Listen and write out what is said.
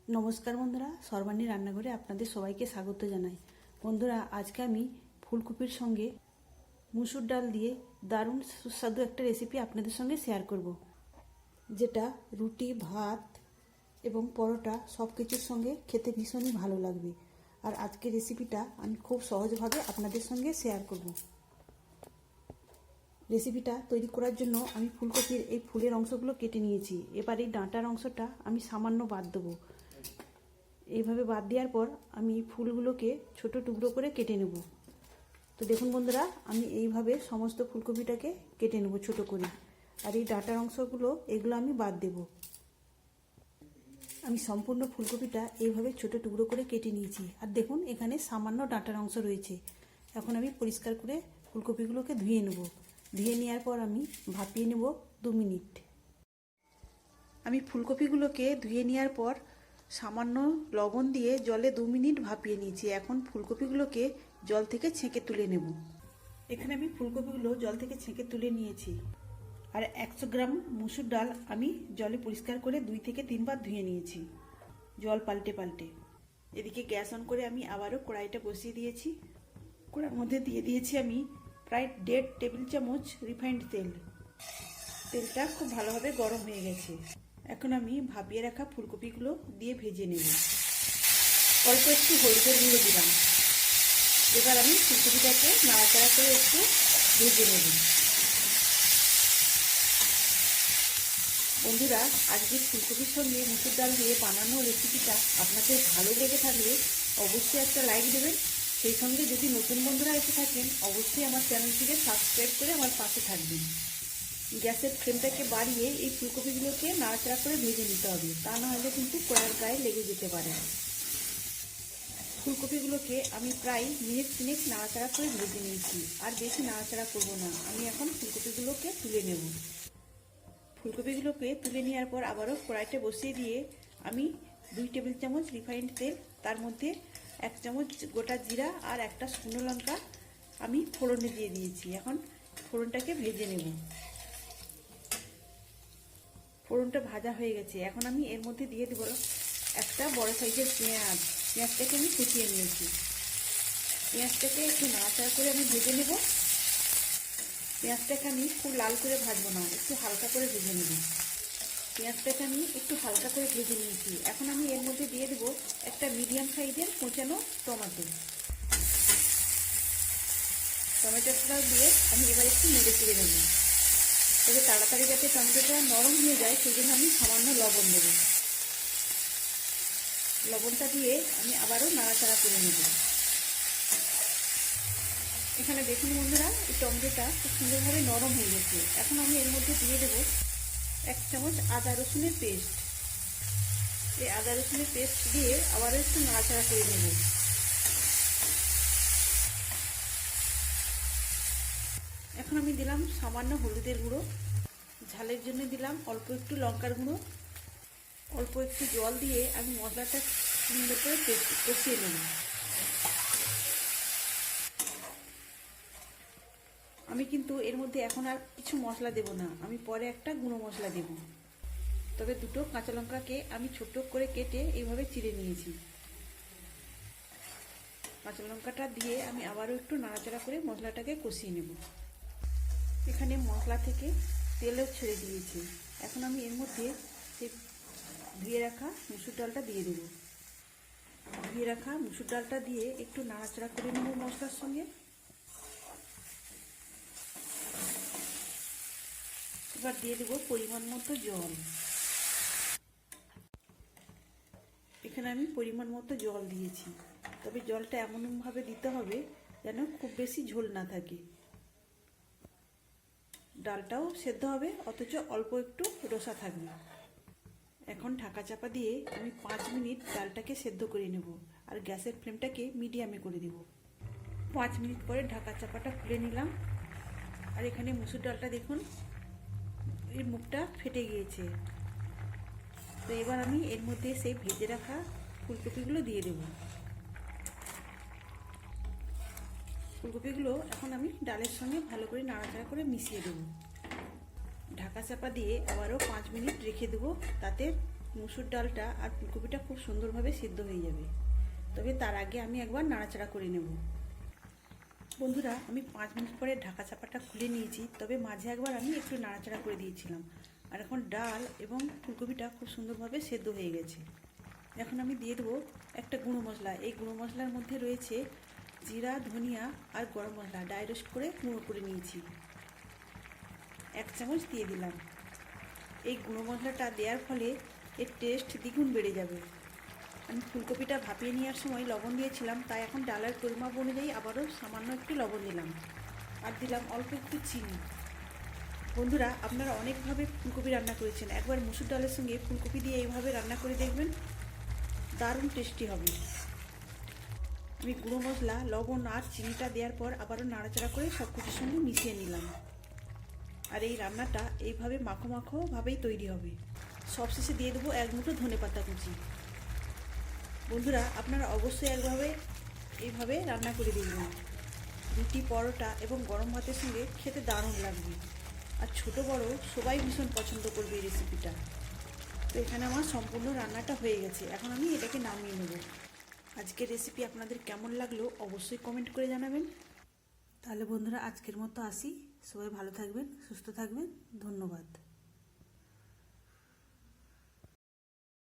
নমস্কার বন্ধুরা, সর্বাণী রান্নাঘরে আপনাদের সবাইকে স্বাগত জানাই। বন্ধুরা, আজকে আমি ফুলকপির সঙ্গে মুসুর ডাল দিয়ে দারুণ সুস্বাদু একটা রেসিপি আপনাদের সঙ্গে শেয়ার করব, যেটা রুটি, ভাত এবং পরোটা সব কিছুর সঙ্গে খেতে ভীষণই ভালো লাগবে। আর আজকের রেসিপিটা আমি খুব সহজভাবে আপনাদের সঙ্গে শেয়ার করব। রেসিপিটা তৈরি করার জন্য আমি ফুলকপির এই ফুলের অংশগুলো কেটে নিয়েছি। এবার এই ডাঁটার অংশটা আমি সামান্য বাদ দেবো। এইভাবে বাদ দেওয়ার পর আমি ফুলগুলোকে ছোট টুকরো করে কেটে নেব। তো দেখুন বন্ধুরা, আমি এইভাবে সমস্ত ফুলকপিটাকে কেটে নেব ছোট করে। আর এই ডাঁটার অংশগুলো এগুলো আমি বাদ দেব। আমি সম্পূর্ণ ফুলকপিটা এইভাবে ছোট টুকরো করে কেটে নিয়েছি। আর দেখুন, এখানে সামান্য ডাঁটার অংশ রয়েছে। এখন আমি পরিষ্কার করে ফুলকপিগুলোকে ধুয়ে নেব। ধুয়ে নেওয়ার পর আমি ভাপিয়ে নেব 2 মিনিট। আমি ফুলকপিগুলোকে ধুয়ে নেওয়ার পর সামান্য লবণ দিয়ে জলে 2 মিনিট ভাপিয়ে নিয়েছি। এখন ফুলকপিগুলোকে জল থেকে ছেঁকে তুলে নেব। এখানে আমি ফুলকপিগুলো জল থেকে ছেঁকে তুলে নিয়েছি। আর 100 গ্রাম মুসুর ডাল আমি জলে পরিষ্কার করে 2 থেকে 3 বার ধুয়ে নিয়েছি, জল পাল্টে পাল্টে। এদিকে গ্যাস অন করে আমি আবারও কড়াইটা বসিয়ে দিয়েছি। কড়াইয়ের মধ্যে দিয়ে দিয়েছি আমি প্রায় 1.5 টেবিল চামচ রিফাইন্ড তেল। তেলটা খুব ভালোভাবে গরম হয়ে গেছে। এখন আমি ভাপিয়ে রাখা ফুলকপিগুলো দিয়ে ভেজে নেব। অল্প একটু হলুদের গুঁড়ো দিলাম। এবার আমি ফুলকপিটাকে নাড়াচাড়া করে একটু ভেজে নেব। বন্ধুরা, আজকে ফুলকপির সঙ্গে মুসুর ডাল দিয়ে বানানো রেসিপিটা আপনাদের ভালো লেগে থাকলে অবশ্যই একটা লাইক দেবেন। সেই সঙ্গে যদি নতুন বন্ধুরা এসে থাকেন, অবশ্যই আমার চ্যানেলটিকে সাবস্ক্রাইব করে আমার পাশে থাকবেন। গ্যাসের ফ্লেমটাকে বাড়িয়ে এই ফুলকপিগুলোকে নাড়াচাড়া করে ভেজে নিতে হবে, তা না হলে কিন্তু কড়াইয়ের গায়ে লেগে যেতে পারে। ফুলকপিগুলোকে আমি প্রায় মিনিট 3 নাড়াচাড়া করে ভেজে নিয়েছি। আর বেশি নাড়াচাড়া করব না। আমি এখন ফুলকপিগুলোকে তুলে নেব। ফুলকপিগুলোকে তুলে নেওয়ার পর আবারও কড়াইটা বসিয়ে দিয়ে আমি 2 টেবিল চামচ রিফাইন্ড তেল, তার মধ্যে 1 চামচ গোটা জিরা আর একটা শুকনো লঙ্কা আমি ফোড়নে দিয়ে দিয়েছি। এখন ফোড়নটাকে ভেজে নেব। ফোড়নটা ভাজা হয়ে গেছে। এখন আমি এর মধ্যে দিয়ে দেবো একটা বড় সাইজের পেঁয়াজ। পেঁয়াজটাকে আমি কুচিয়ে নিয়েছি। পেঁয়াজটাকে একটু নাড়াচাড়া করে আমি ভেজে নেব। পেঁয়াজটাকে আমি খুব লাল করে ভাজবো না, একটু হালকা করে ভেজে নেব। পেঁয়াজটাকে আমি একটু হালকা করে ভেজে নিয়েছি। এখন আমি এর মধ্যে দিয়ে দেবো একটা মিডিয়াম সাইজের কোঁচানো টমেটো। টমেটোটা দিয়ে আমি এবার একটু নেড়ে চেড়ে নেব। তবে তাড়াতাড়ি যাতে টমেটোটা নরম হয়ে যায়, সেই জন্য আমি সামান্য লবণ দেব। লবণটা দিয়ে আমি আবারও নাড়াচাড়া করে নেব। এখানে দেখুন বন্ধুরা, এই টমেটোটা খুব সুন্দরভাবে নরম হয়ে গেছে। এখন আমি এর মধ্যে দিয়ে দেব 1 চামচ আদা রসুনের পেস্ট। এই আদা রসুনের পেস্ট দিয়ে আবারও একটু নাড়াচাড়া করে নেব। এখন আমি দিলাম সামান্য হলুদের গুঁড়ো, ঝালের জন্য দিলাম অল্প একটু লঙ্কার গুঁড়ো। অল্প একটু জল দিয়ে আমি মশলাটা সুন্দর করে কষিয়ে নেব। আমি কিন্তু এর মধ্যে এখন আর কিছু মশলা দেব না, আমি পরে একটা গুঁড়ো মশলা দেব। তবে 2টো কাঁচা লঙ্কাকে আমি ছোট করে কেটে এইভাবে চিড়ে নিয়েছি। কাঁচা লঙ্কাটা দিয়ে আমি আবারও একটু নাড়াচাড়া করে মশলাটাকে কষিয়ে নেব। এখানে মশলা থেকে তেলও ছেড়ে দিয়েছি। এখন আমি এর মধ্যে সেই ধুয়ে রাখা মুসুর ডালটা দিয়ে দেব। ধুয়ে রাখা মুসুর ডালটা দিয়ে একটু নাড়াচাড়া করে নেব মশলার সঙ্গে। এবার দিয়ে দেবো পরিমাণ মতো জল। এখানে আমি পরিমাণ মতো জল দিয়েছি। তবে জলটা এমনভাবে দিতে হবে যেন খুব বেশি ঝোল না থাকে। ডালটাও সেদ্ধ হবে, অথচ অল্প একটু রসা থাকবে। এখন ঢাকা চাপা দিয়ে আমি 5 মিনিট ডালটাকে সেদ্ধ করে নেব। আর গ্যাসের ফ্লেমটাকে মিডিয়ামে করে দেব। 5 মিনিট পরে ঢাকা চাপাটা খুলে নিলাম। আর এখানে মুসুর ডালটা দেখুন, এর মুখটা ফেটে গিয়েছে। তো এবার আমি এর মধ্যে সেই ভেজে রাখা ফুলকপিগুলো দিয়ে দেব। ফুলকপিগুলো এখন আমি ডালের সঙ্গে ভালো করে নাড়াচাড়া করে মিশিয়ে দেব। ঢাকা চাপা দিয়ে আবারও 5 মিনিট রেখে দেবো, তাতে মুসুর ডালটা আর ফুলকপিটা খুব সুন্দরভাবে সিদ্ধ হয়ে যাবে। তবে তার আগে আমি একবার নাড়াচাড়া করে নেব। বন্ধুরা, আমি 5 মিনিট পরে ঢাকা চাপাটা খুলে নিয়েছি, তবে মাঝে একবার আমি একটু নাড়াচাড়া করে দিয়েছিলাম। আর এখন ডাল এবং ফুলকপিটা খুব সুন্দরভাবে সেদ্ধ হয়ে গেছে। এখন আমি দিয়ে দেবো একটা গুঁড়ো মশলা। এই গুঁড়ো মশলার মধ্যে রয়েছে জিরা, ধনিয়া আর গরম মশলা ড্রাই রোস্ট করে গুঁড়ো করে নিয়েছি। 1 চামচ দিয়ে দিলাম। এই গুঁড়ো মশলাটা দেওয়ার ফলে এর টেস্ট দ্বিগুণ বেড়ে যাবে। আমি ফুলকপিটা ভাপিয়ে নেওয়ার সময় লবণ দিয়েছিলাম, তাই এখন ডালের পরিমাপ অনুযায়ী আবারও সামান্য একটু লবণ দিলাম আর দিলাম অল্প একটু চিনি। বন্ধুরা, আপনারা অনেকভাবে ফুলকপি রান্না করেছেন, একবার মুসুর ডালের সঙ্গে ফুলকপি দিয়ে এইভাবে রান্না করে দেখবেন, দারুণ টেস্টি হবে। আমি গুঁড়ো মশলা, লবণ আর চিনিটা দেওয়ার পর আবারও নাড়াচাড়া করে সব কিছুর সঙ্গে মিশিয়ে নিলাম। আর এই রান্নাটা এইভাবে মাখো মাখো ভাবেই তৈরি হবে। সবশেষে দিয়ে দেবো 1 মুঠো ধনেপাতা কুচি। বন্ধুরা, আপনারা অবশ্যই এইভাবে রান্না করে দেখবেন। রুটি, পরোটা এবং গরম ভাতের সঙ্গে খেতে দারুণ লাগবে। আর ছোট বড় সবাই ভীষণ পছন্দ করবে এই রেসিপিটা। তো এখানে আমার সম্পূর্ণ রান্নাটা হয়ে গেছে, এখন আমি এটাকে নামিয়ে নেব। আজকের রেসিপি আপনাদের কেমন লাগলো অবশ্যই কমেন্ট করে জানাবেন। তাহলে বন্ধুরা, আজকের মতো আসি। সবাই ভালো থাকবেন, সুস্থ থাকবেন। ধন্যবাদ।